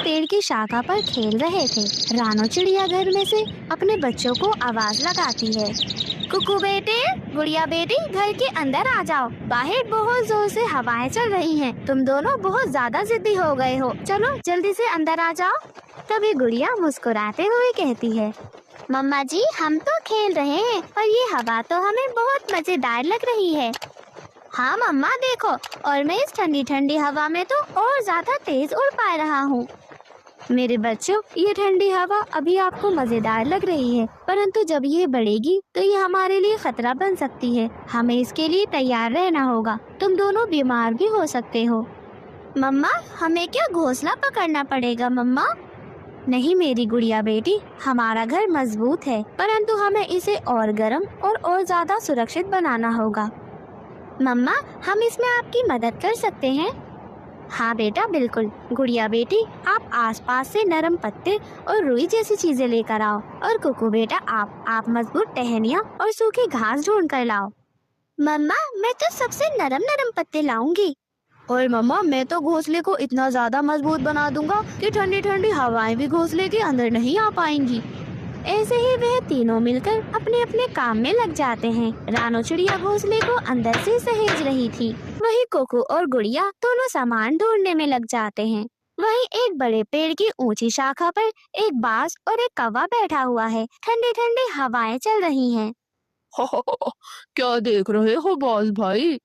पेड़ की शाखा पर खेल रहे थे। रानो चिड़िया घर में से अपने बच्चों को आवाज लगाती है, कुकू बेटे, गुड़िया बेटी, घर के अंदर आ जाओ। बाहर बहुत जोर से हवाएं चल रही हैं। तुम दोनों बहुत ज्यादा जिद्दी हो गए हो। चलो जल्दी से अंदर आ जाओ। तभी गुड़िया मुस्कुराते हुए कहती है, मम्मा जी, हम तो खेल रहे हैं और ये हवा तो हमें बहुत मजेदार लग रही है। हाँ मम्मा देखो, और मैं इस ठंडी ठंडी हवा में तो और ज्यादा तेज उड़ पा रहा हूँ। मेरे बच्चों, ये ठंडी हवा अभी आपको मजेदार लग रही है, परंतु जब ये बढ़ेगी तो ये हमारे लिए खतरा बन सकती है। हमें इसके लिए तैयार रहना होगा। तुम दोनों बीमार भी हो सकते हो। मम्मा, हमें क्या घोंसला पकड़ना पड़ेगा मम्मा? नहीं मेरी गुड़िया बेटी, हमारा घर मजबूत है, परंतु हमें इसे और गर्म और ज्यादा सुरक्षित बनाना होगा। मम्मा, हम इसमें आपकी मदद कर सकते हैं। हाँ बेटा, बिल्कुल। गुड़िया बेटी, आप आसपास से नरम पत्ते और रुई जैसी चीजें लेकर आओ, और कुकू बेटा, आप मजबूत टहनियाँ और सूखी घास ढूंढ कर लाओ। मम्मा, मैं तो सबसे नरम नरम पत्ते लाऊंगी। और मम्मा, मैं तो घोंसले को इतना ज्यादा मजबूत बना दूंगा कि ठंडी ठंडी हवाएं भी घोंसले के अंदर नहीं आ पाएंगी। ऐसे ही वह तीनों मिलकर अपने अपने काम में लग जाते हैं। रानो चिड़िया घोंसले को अंदर से सहेज रही थी, वही कोको और गुड़िया दोनों सामान ढूंढने में लग जाते हैं। वहीं एक बड़े पेड़ की ऊंची शाखा पर एक बाज और एक कौवा बैठा हुआ है। ठंडी ठंडी हवाएं चल रही हैं। क्या देख रहे हो बाज भाई?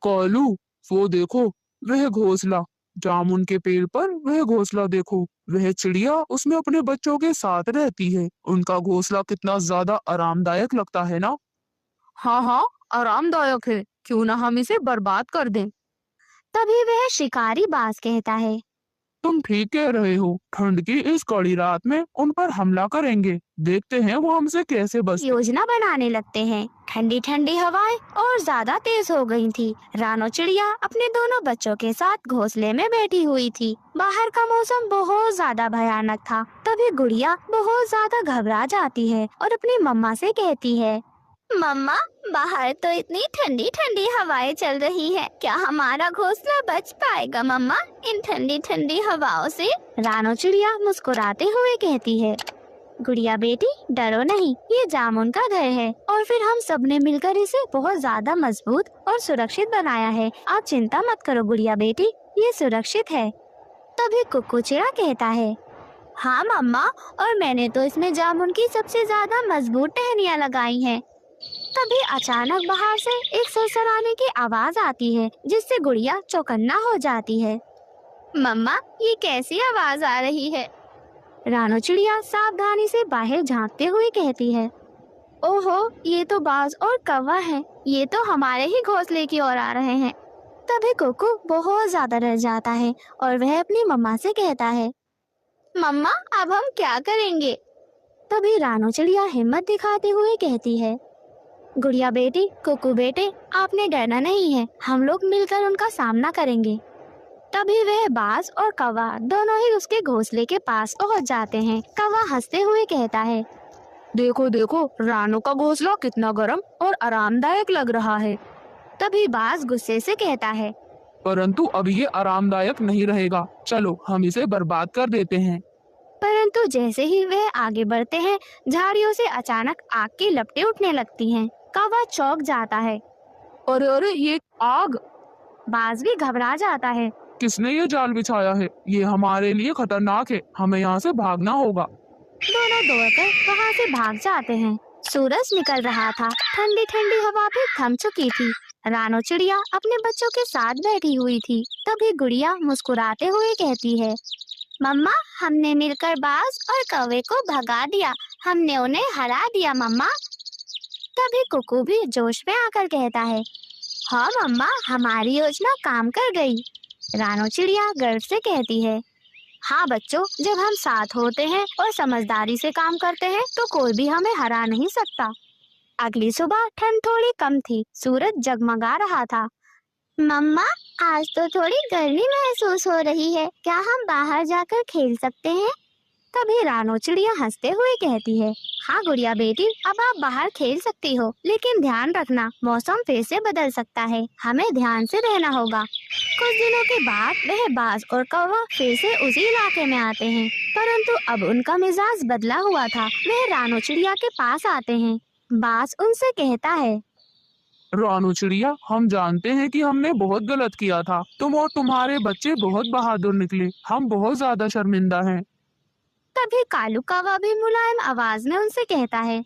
कालू, वो देखो, वह घोंसला। जामुन के पेड़ पर वह घोंसला देखो। वह चिड़िया उसमें अपने बच्चों के साथ रहती है। उनका घोंसला कितना ज्यादा आरामदायक लगता है ना? हाँ हाँ, आरामदायक है। क्यों ना हम इसे बर्बाद कर दें। तभी वह शिकारी बाज कहता है, तुम ठीक कह रहे हो। ठंड की इस कड़ी रात में उन पर हमला करेंगे। देखते हैं वो हमसे कैसे बचते। योजना बनाने लगते हैं। ठंडी ठंडी हवाएं और ज्यादा तेज हो गई थी। रानो चिड़िया अपने दोनों बच्चों के साथ घोंसले में बैठी हुई थी। बाहर का मौसम बहुत ज्यादा भयानक था। तभी गुड़िया बहुत ज्यादा घबरा जाती है और अपनी मम्मा से कहती है, मम्मा, बाहर तो इतनी ठंडी ठंडी हवाएं चल रही है। क्या हमारा घोंसला बच पाएगा मम्मा इन ठंडी ठंडी हवाओं से? रानो चिड़िया मुस्कुराते हुए कहती है, गुड़िया बेटी, डरो नहीं, ये जामुन का घर है और फिर हम सब ने मिलकर इसे बहुत ज्यादा मजबूत और सुरक्षित बनाया है। आप चिंता मत करो गुड़िया बेटी, ये सुरक्षित है। तभी कुक्कू चिड़ा कहता है, हाँ मम्मा, और मैंने तो इसमें जामुन की सबसे ज्यादा मजबूत टहनियाँ लगाई हैं। तभी अचानक बाहर से एक सरसराने की आवाज आती है, जिससे गुड़िया चौकन्ना हो जाती है। मम्मा, ये कैसी आवाज आ रही है? रानो चिड़िया सावधानी से बाहर झांकते हुए कहती है, ओहो, ये तो बाज और कौवा है। ये तो हमारे ही घोंसले की ओर आ रहे हैं। तभी कुकू बहुत ज्यादा डर जाता है और वह अपनी मम्मा से कहता है, मम्मा, अब हम क्या करेंगे? तभी रानो चिड़िया हिम्मत दिखाते हुए कहती है, गुड़िया बेटी, कुकू बेटे, आपने डरना नहीं है। हम लोग मिलकर उनका सामना करेंगे। तभी वह बाज और कौवा दोनों ही उसके घोंसले के पास पहुंच जाते हैं। कौवा हंसते हुए कहता है, देखो देखो, रानो का घोंसला कितना गर्म और आरामदायक लग रहा है। तभी बाज गुस्से से कहता है, परंतु अब ये आरामदायक नहीं रहेगा। चलो हम इसे बर्बाद कर देते हैं। परंतु जैसे ही वह आगे बढ़ते हैं, झाड़ियों से अचानक आग की लपटें उठने लगती हैं। कौवा चौंक जाता है। अरे अरे, ये आग! बाज भी घबरा जाता है। किसने ये जाल बिछाया है? ये हमारे लिए खतरनाक है। हमें यहाँ से भागना होगा। दोनों दौड़कर वहाँ से भाग जाते हैं। सूरज निकल रहा था। ठंडी ठंडी हवा भी थम चुकी थी। रानो चिड़िया अपने बच्चों के साथ बैठी हुई थी। तभी गुड़िया मुस्कुराते हुए कहती है, मम्मा, हमने मिलकर बाज और कौवे को भगा दिया। हमने उन्हें हरा दिया मम्मा। तभी कुकू भी जोश में आकर कहता है, हाँ मम्मा, हमारी योजना काम कर गई। रानो चिड़िया गर्व से कहती है, हाँ बच्चों, जब हम साथ होते हैं और समझदारी से काम करते हैं तो कोई भी हमें हरा नहीं सकता। अगली सुबह ठंड थोड़ी कम थी। सूरज जगमगा रहा था। मम्मा, आज तो थोड़ी गर्मी महसूस हो रही है। क्या हम बाहर जाकर खेल सकते हैं? तभी रानो चिड़िया हंसते हुए कहती है, हाँ गुड़िया बेटी, अब आप बाहर खेल सकती हो, लेकिन ध्यान रखना मौसम फिर से बदल सकता है, हमें ध्यान से रहना होगा। कुछ दिनों के बाद वह बाज और कौवा फिर से उसी इलाके में आते हैं, परंतु अब उनका मिजाज बदला हुआ था। वह रानो चिड़िया के पास आते हैं। बाज उनसे कहता है, रानू चिड़िया, हम जानते हैं कि हमने बहुत गलत किया था। तुम और तुम्हारे बच्चे बहुत बहादुर निकले। हम बहुत ज्यादा शर्मिंदा हैं। तभी कालू कौवा भी मुलायम आवाज में उनसे कहता है,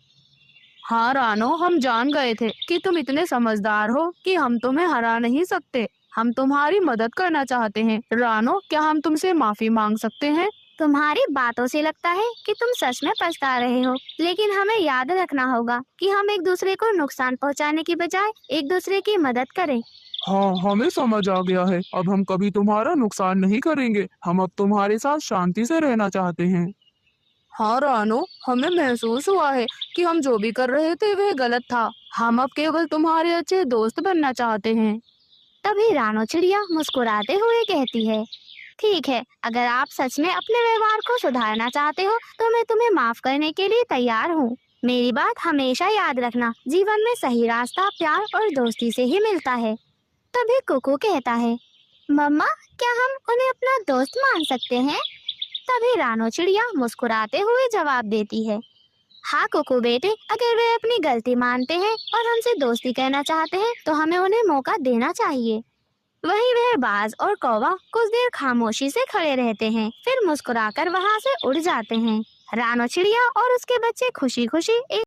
हाँ रानो, हम जान गए थे कि तुम इतने समझदार हो कि हम तुम्हें हरा नहीं सकते। हम तुम्हारी मदद करना चाहते हैं। रानो, क्या हम तुमसे माफी मांग सकते हैं? तुम्हारी बातों से लगता है कि तुम सच में पछता रहे हो, लेकिन हमें याद रखना होगा कि हम एक दूसरे को नुकसान पहुंचाने की बजाय एक दूसरे की मदद करें। हाँ, हमें समझ आ गया है। अब हम कभी तुम्हारा नुकसान नहीं करेंगे। हम अब तुम्हारे साथ शांति से रहना चाहते हैं। हाँ रानो, हमें महसूस हुआ है कि हम जो भी कर रहे थे वह गलत था। हम अब केवल तुम्हारे अच्छे दोस्त बनना चाहते हैं। तभी रानो चिड़िया मुस्कुराते हुए कहती है, ठीक है, अगर आप सच में अपने व्यवहार को सुधारना चाहते हो तो मैं तुम्हें माफ करने के लिए तैयार हूँ। मेरी बात हमेशा याद रखना, जीवन में सही रास्ता प्यार और दोस्ती से ही मिलता है। तभी कुकू कहता है, मम्मा, क्या हम उन्हें अपना दोस्त मान सकते हैं? तभी रानो चिड़िया मुस्कुराते हुए जवाब देती है, हाँ कुकू बेटे, अगर वे अपनी गलती मानते हैं और हमसे दोस्ती करना चाहते हैं तो हमें उन्हें मौका देना चाहिए। वहीं वह बाज और कौवा कुछ देर खामोशी से खड़े रहते हैं, फिर मुस्कुराकर वहां से उड़ जाते हैं। रानो चिड़िया और उसके बच्चे खुशी खुशी एक